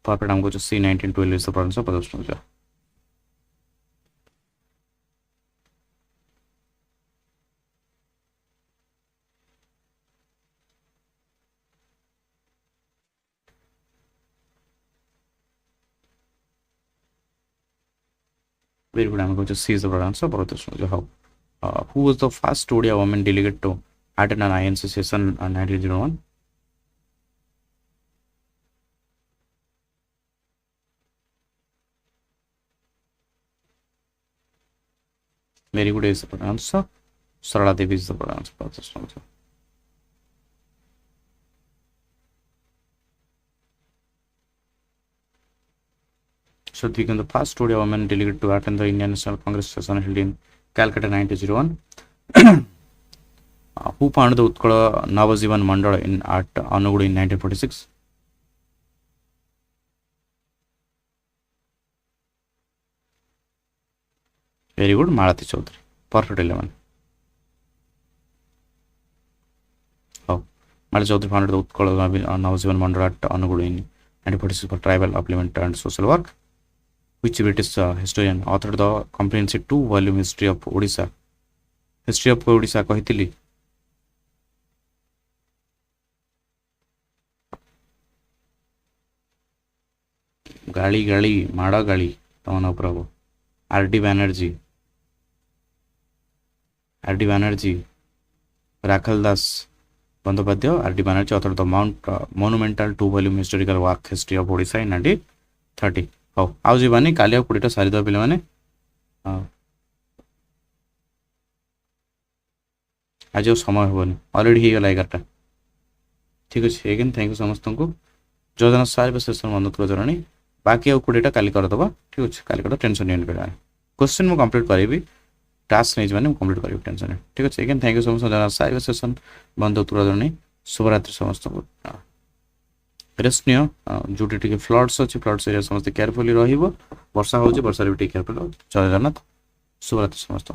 perfect. हमको जो C 1912 is the province of Odisha. Very good. I'm going to see the answer. Who was the first Odia woman delegate to attend an INC session in 1901? Very good is the answer. Sarala Devi is the answer. So became the first Odia woman delegate to attend the Indian National Congress session held in Calcutta 1901. Who founded the Utkala Navajivan Mandala at Anugudu in 1946? Very good, Malathi Chaudhary. Perfect 11. Oh, Malathi Chaudhary founded the Utkala Navajivan Mandala at Anugudu in 1946 for tribal upliftment and social work. Which British historian authored the comprehensive 2-volume history of Odisha? History of Odisha कहिथिली. गाली गाली माड़ा गाली तमन प्रभु R D. Banerjee Rakhal Das Bandyopadhyay. R D. Banerjee authored the monumental 2-volume historical work history of Odisha in 1930. How आउ जीवानी काली 20टा सारी दो पिले माने आज समय होनी ऑलरेडी ही गला 11टा. ठीक अछि. अगेन थैंक यू समस्त को जोजना सारी सेशन बंद कर जरणी बाकी आ 20टा काली कर दबा. ठीक अछि. काली कर टेंशन नहीं कर क्वेश्चन मु कंप्लीट करेबी टास्क नहीं माने कंप्लीट करेबी टेंशन नहीं. ठीक अछि. अगेन थैंक यू समस्त जोजना सारी सेशन बंद कर जरणी. शुभ रात्रि समस्त को. रेस्ट नियो जोटी टिके फ्लड्स अच्छे फ्लड्स एरिया समस्त केयरफुली रहिबो वर्षा होउची वर्षा रे भी टिके केयरफुल जय जगन्नाथ शुभरात्रि समस्त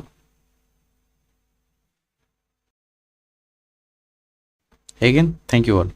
अगेन थैंक यू ऑल